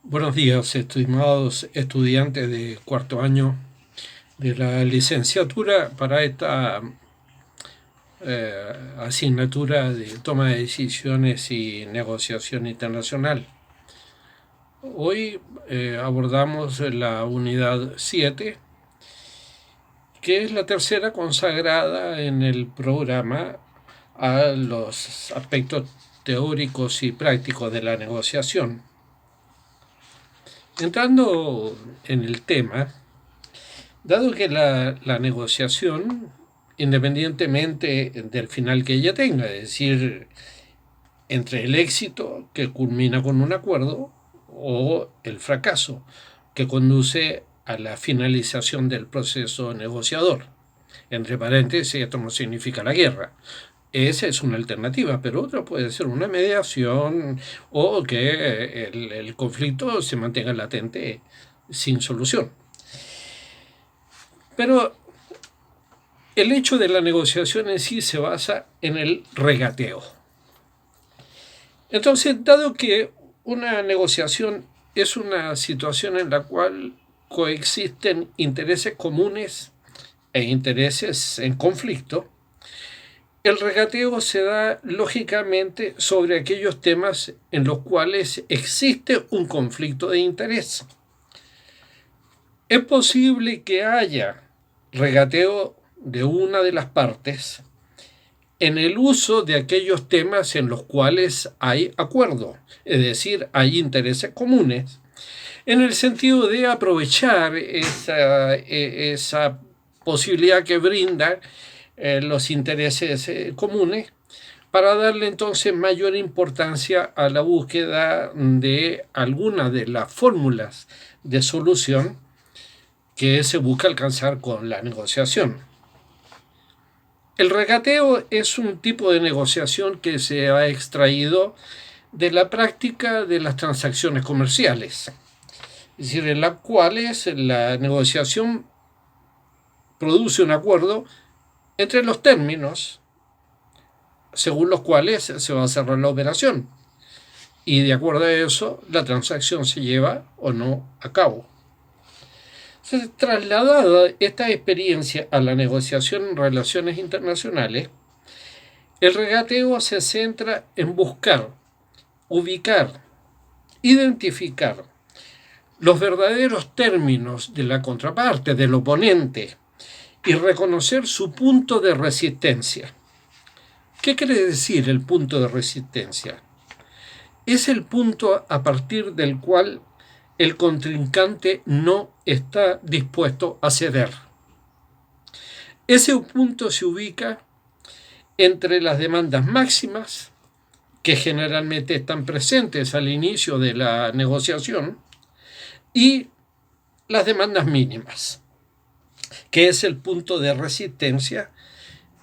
Buenos días, estimados estudiantes de cuarto año de la licenciatura para esta asignatura de toma de decisiones y negociación internacional. Hoy abordamos la unidad 7, que es la tercera consagrada en el programa a los aspectos teóricos y prácticos de la negociación. Entrando en el tema, dado que la negociación, independientemente del final que ella tenga, es decir, entre el éxito que culmina con un acuerdo o el fracaso que conduce a la finalización del proceso negociador. Entre paréntesis, esto no significa la guerra. Esa es una alternativa, pero otra puede ser una mediación o que el conflicto se mantenga latente sin solución. Pero el hecho de la negociación en sí se basa en el regateo. Entonces, dado que una negociación es una situación en la cual coexisten intereses comunes e intereses en conflicto, el regateo se da lógicamente sobre aquellos temas en los cuales existe un conflicto de interés. Es posible que haya regateo de una de las partes en el uso de aquellos temas en los cuales hay acuerdo, es decir, hay intereses comunes, en el sentido de aprovechar esa posibilidad que brinda los intereses comunes para darle entonces mayor importancia a la búsqueda de alguna de las fórmulas de solución que se busca alcanzar con la negociación. El regateo es un tipo de negociación que se ha extraído de la práctica de las transacciones comerciales, es decir, en las cuales la negociación produce un acuerdo entre los términos según los cuales se va a cerrar la operación, y de acuerdo a eso la transacción se lleva o no a cabo. Entonces, trasladada esta experiencia a la negociación en relaciones internacionales, el regateo se centra en buscar, ubicar, identificar los verdaderos términos de la contraparte, del oponente, y reconocer su punto de resistencia. ¿Qué quiere decir el punto de resistencia? Es el punto a partir del cual el contrincante no está dispuesto a ceder. Ese punto se ubica entre las demandas máximas, que generalmente están presentes al inicio de la negociación, y las demandas mínimas, que es el punto de resistencia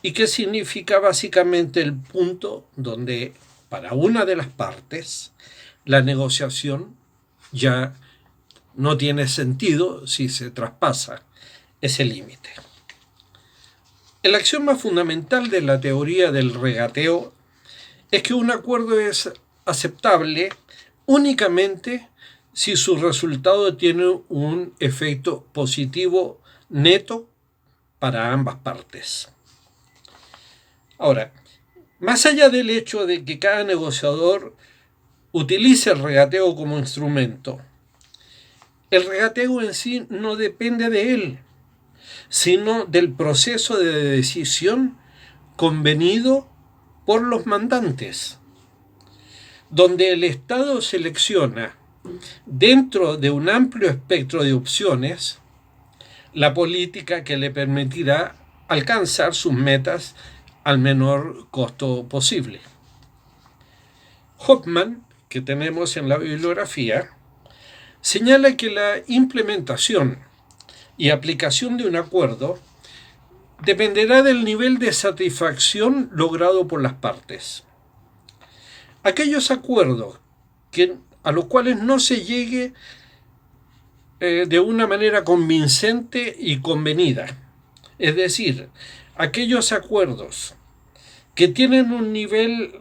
y que significa básicamente el punto donde para una de las partes la negociación ya no tiene sentido si se traspasa ese límite. El axioma fundamental de la teoría del regateo es que un acuerdo es aceptable únicamente si su resultado tiene un efecto positivo neto para ambas partes. Ahora, más allá del hecho de que cada negociador utilice el regateo como instrumento, el regateo en sí no depende de él, sino del proceso de decisión convenido por los mandantes, donde el Estado selecciona, dentro de un amplio espectro de opciones, la política que le permitirá alcanzar sus metas al menor costo posible. Hoffman, que tenemos en la bibliografía, señala que la implementación y aplicación de un acuerdo dependerá del nivel de satisfacción logrado por las partes. Aquellos acuerdos a los cuales no se llegue de una manera convincente y convenida, es decir, aquellos acuerdos que tienen un nivel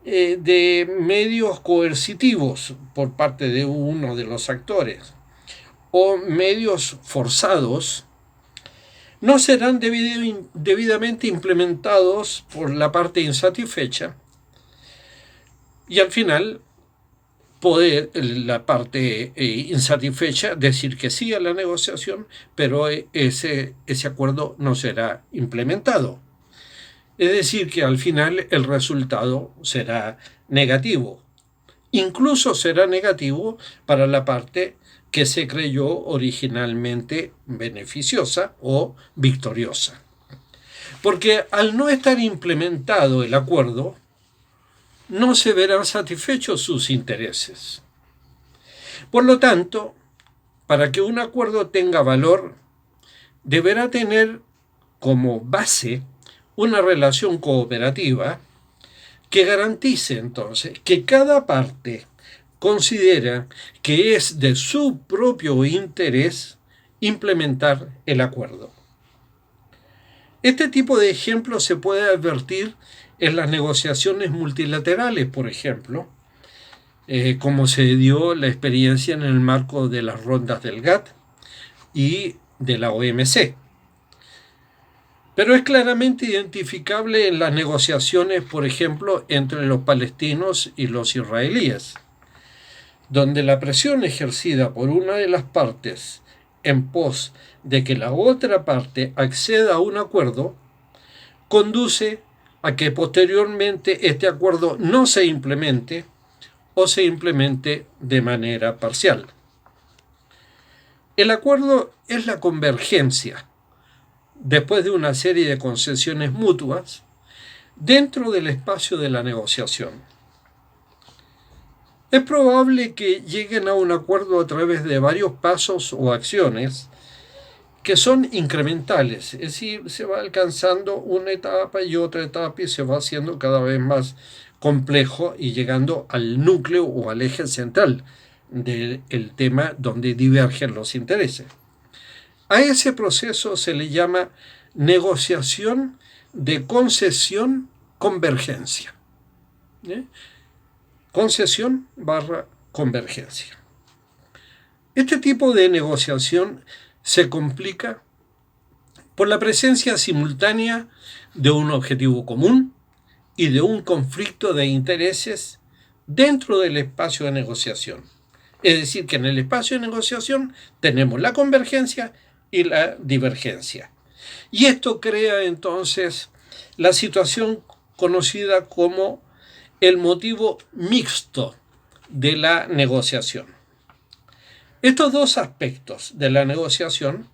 de medios coercitivos por parte de uno de los actores o medios forzados, no serán debidamente implementados por la parte insatisfecha y al final poder la parte insatisfecha decir que sí a la negociación, pero ese acuerdo no será implementado. Es decir, que al final el resultado será negativo. Incluso será negativo para la parte que se creyó originalmente beneficiosa o victoriosa. Porque al no estar implementado el acuerdo, no se verán satisfechos sus intereses. Por lo tanto, para que un acuerdo tenga valor, deberá tener como base una relación cooperativa que garantice entonces que cada parte considera que es de su propio interés implementar el acuerdo. Este tipo de ejemplo se puede advertir en las negociaciones multilaterales, por ejemplo, como se dio la experiencia en el marco de las rondas del GATT y de la OMC. Pero es claramente identificable en las negociaciones, por ejemplo, entre los palestinos y los israelíes, donde la presión ejercida por una de las partes en pos de que la otra parte acceda a un acuerdo, conduce a que posteriormente este acuerdo no se implemente o se implemente de manera parcial. El acuerdo es la convergencia, después de una serie de concesiones mutuas, dentro del espacio de la negociación. Es probable que lleguen a un acuerdo a través de varios pasos o acciones que son incrementales, es decir, se va alcanzando una etapa y otra etapa y se va haciendo cada vez más complejo y llegando al núcleo o al eje central del tema donde divergen los intereses. A ese proceso se le llama negociación de concesión convergencia. Concesión barra convergencia. Este tipo de negociación se complica por la presencia simultánea de un objetivo común y de un conflicto de intereses dentro del espacio de negociación. Es decir, que en el espacio de negociación tenemos la convergencia y la divergencia. Y esto crea entonces la situación conocida como el motivo mixto de la negociación. Estos dos aspectos de la negociación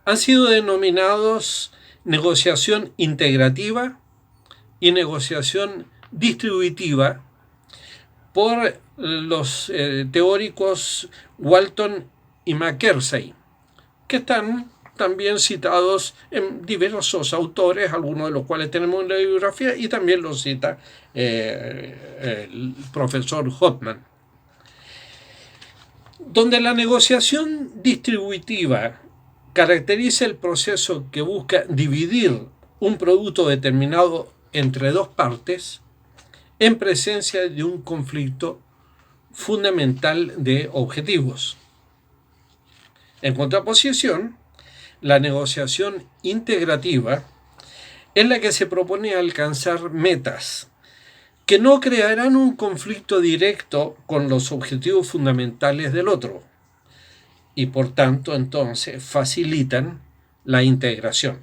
han sido denominados negociación integrativa y negociación distributiva por los teóricos Walton y McKersey, que están también citados en diversos autores, algunos de los cuales tenemos en la bibliografía, y también los cita el profesor Hoffman. Donde la negociación distributiva caracteriza el proceso que busca dividir un producto determinado entre dos partes en presencia de un conflicto fundamental de objetivos. En contraposición, la negociación integrativa es la que se propone alcanzar metas que no crearán un conflicto directo con los objetivos fundamentales del otro y por tanto entonces facilitan la integración.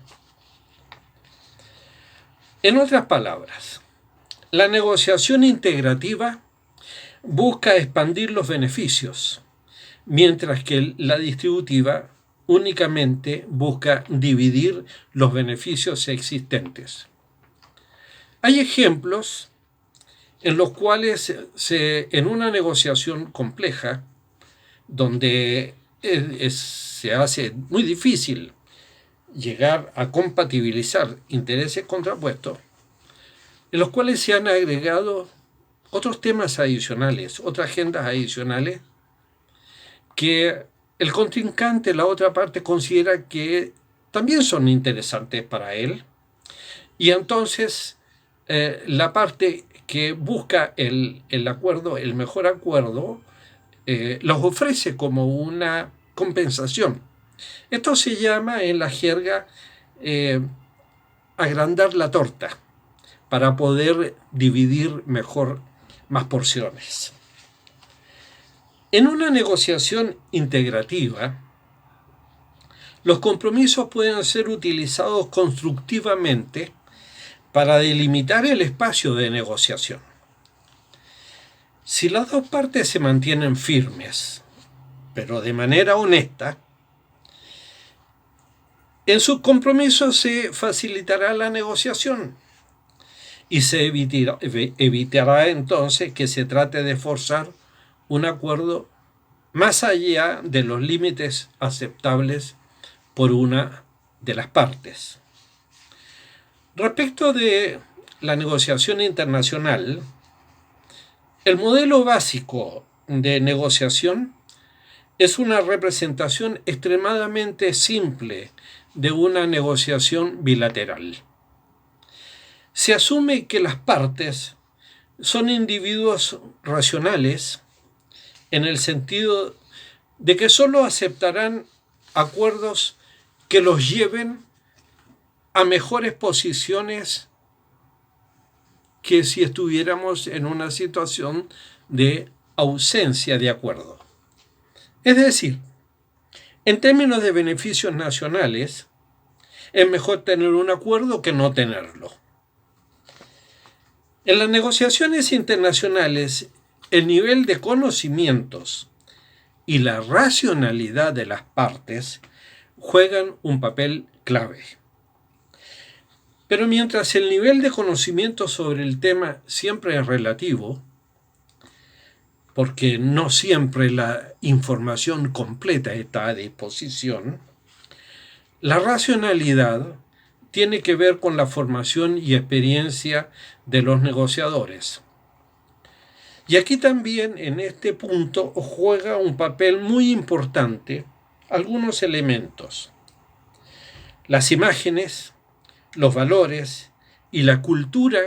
En otras palabras, la negociación integrativa busca expandir los beneficios, mientras que la distributiva únicamente busca dividir los beneficios existentes. Hay ejemplos en los cuales en una negociación compleja, donde se hace muy difícil llegar a compatibilizar intereses contrapuestos, en los cuales se han agregado otros temas adicionales, otras agendas adicionales, que el contrincante, la otra parte, considera que también son interesantes para él, y entonces la parte que busca el acuerdo, el mejor acuerdo, los ofrece como una compensación. Esto se llama en la jerga agrandar la torta para poder dividir mejor más porciones. En una negociación integrativa, los compromisos pueden ser utilizados constructivamente para delimitar el espacio de negociación. Si las dos partes se mantienen firmes, pero de manera honesta, en sus compromisos se facilitará la negociación y se evitará entonces que se trate de forzar un acuerdo más allá de los límites aceptables por una de las partes. Respecto de la negociación internacional, el modelo básico de negociación es una representación extremadamente simple de una negociación bilateral. Se asume que las partes son individuos racionales en el sentido de que solo aceptarán acuerdos que los lleven a mejores posiciones que si estuviéramos en una situación de ausencia de acuerdo. Es decir, en términos de beneficios nacionales, es mejor tener un acuerdo que no tenerlo. En las negociaciones internacionales, el nivel de conocimientos y la racionalidad de las partes juegan un papel clave. Pero mientras el nivel de conocimiento sobre el tema siempre es relativo, porque no siempre la información completa está a disposición, la racionalidad tiene que ver con la formación y experiencia de los negociadores. Y aquí también en este punto juega un papel muy importante algunos elementos. Las imágenes, los valores y la cultura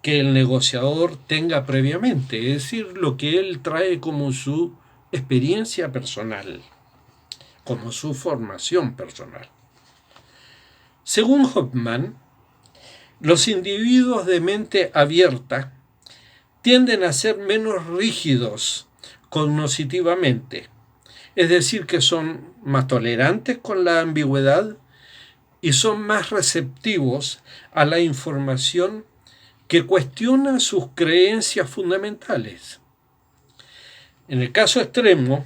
que el negociador tenga previamente, es decir, lo que él trae como su experiencia personal, como su formación personal. Según Hoffman, los individuos de mente abierta tienden a ser menos rígidos cognitivamente, es decir, que son más tolerantes con la ambigüedad y son más receptivos a la información que cuestiona sus creencias fundamentales. En el caso extremo,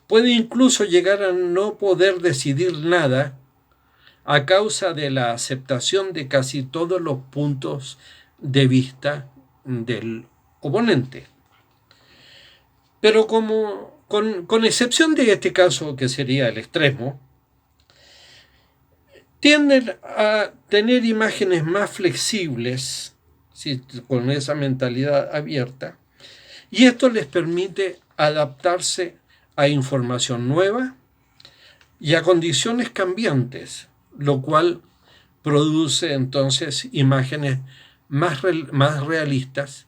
puede incluso llegar a no poder decidir nada a causa de la aceptación de casi todos los puntos de vista del oponente. Pero con excepción de este caso, que sería el extremo, tienden a tener imágenes más flexibles, ¿sí?, con esa mentalidad abierta, y esto les permite adaptarse a información nueva y a condiciones cambiantes, lo cual produce entonces imágenes más realistas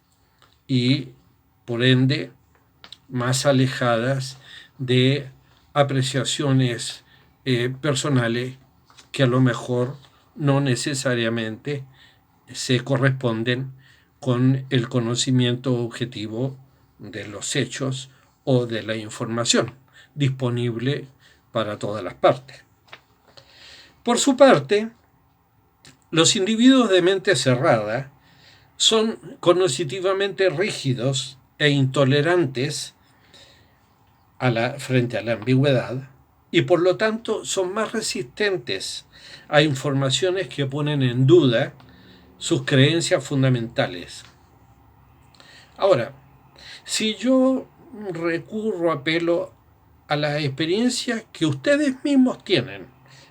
y, por ende, más alejadas de apreciaciones personales que a lo mejor no necesariamente se corresponden con el conocimiento objetivo de los hechos o de la información disponible para todas las partes. Por su parte, los individuos de mente cerrada son cognitivamente rígidos e intolerantes frente a la ambigüedad y por lo tanto son más resistentes a informaciones que ponen en duda sus creencias fundamentales. Ahora, si yo apelo a las experiencias que ustedes mismos tienen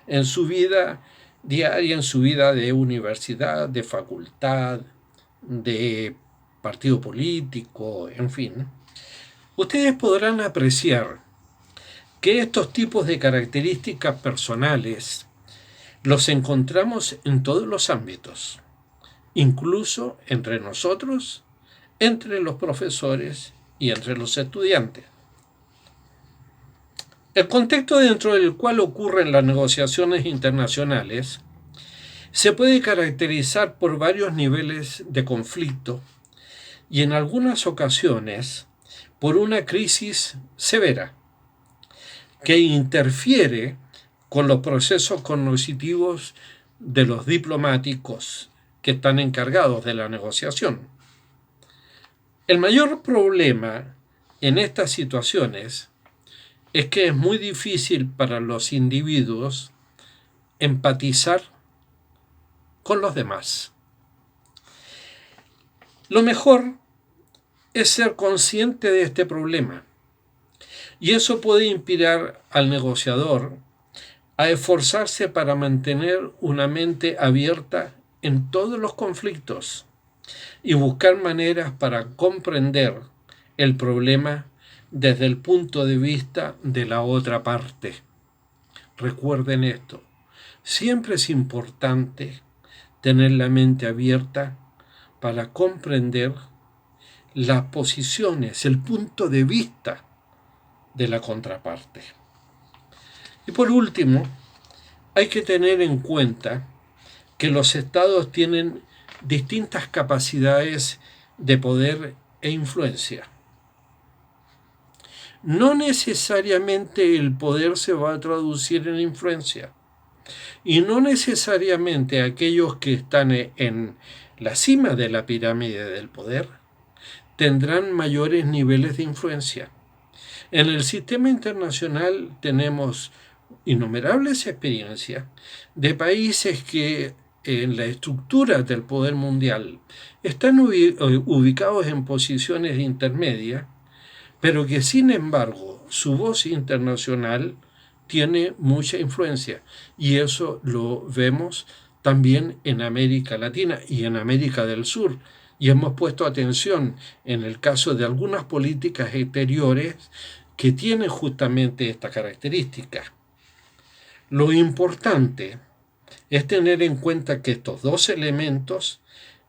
en su vida diaria, en su vida de universidad, de facultad, de partido político, en fin, ustedes podrán apreciar que estos tipos de características personales los encontramos en todos los ámbitos, incluso entre nosotros, entre los profesores y entre los estudiantes. El contexto dentro del cual ocurren las negociaciones internacionales se puede caracterizar por varios niveles de conflicto y en algunas ocasiones por una crisis severa que interfiere con los procesos cognitivos de los diplomáticos que están encargados de la negociación. El mayor problema en estas situaciones es que es muy difícil para los individuos empatizar con los demás. Lo mejor es ser consciente de este problema, y eso puede inspirar al negociador a esforzarse para mantener una mente abierta en todos los conflictos y buscar maneras para comprender el problema desde el punto de vista de la otra parte. Recuerden esto, siempre es importante tener la mente abierta para comprender las posiciones, el punto de vista de la contraparte. Y por último, hay que tener en cuenta que los estados tienen distintas capacidades de poder e influencia. No necesariamente el poder se va a traducir en influencia, y no necesariamente aquellos que están en la cima de la pirámide del poder tendrán mayores niveles de influencia. En el sistema internacional tenemos innumerables experiencias de países que en la estructura del poder mundial están ubicados en posiciones intermedias, pero que sin embargo su voz internacional tiene mucha influencia, y eso lo vemos también en América Latina y en América del Sur, y hemos puesto atención en el caso de algunas políticas exteriores que tienen justamente esta característica. Lo importante es tener en cuenta que estos dos elementos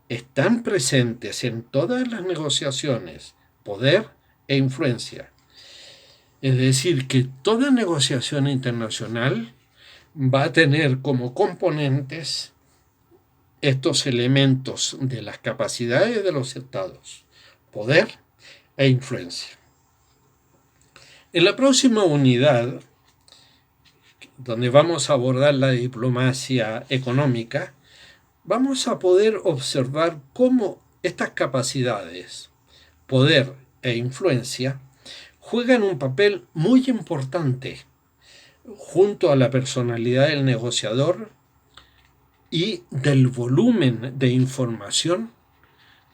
están presentes en todas las negociaciones, poder e influencia. Es decir, que toda negociación internacional va a tener como componentes estos elementos de las capacidades de los estados, poder e influencia. En la próxima unidad, donde vamos a abordar la diplomacia económica, vamos a poder observar cómo estas capacidades, poder e influencia, juegan un papel muy importante junto a la personalidad del negociador y del volumen de información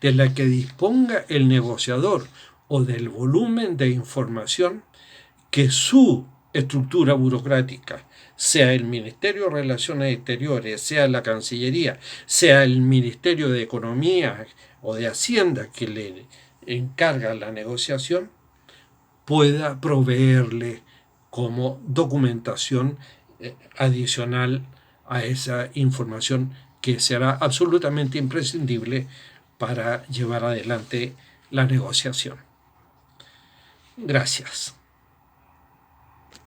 de la que disponga el negociador, o del volumen de información que su estructura burocrática, sea el Ministerio de Relaciones Exteriores, sea la Cancillería, sea el Ministerio de Economía o de Hacienda que le encarga la negociación, pueda proveerle como documentación adicional a esa información que será absolutamente imprescindible para llevar adelante la negociación. Gracias.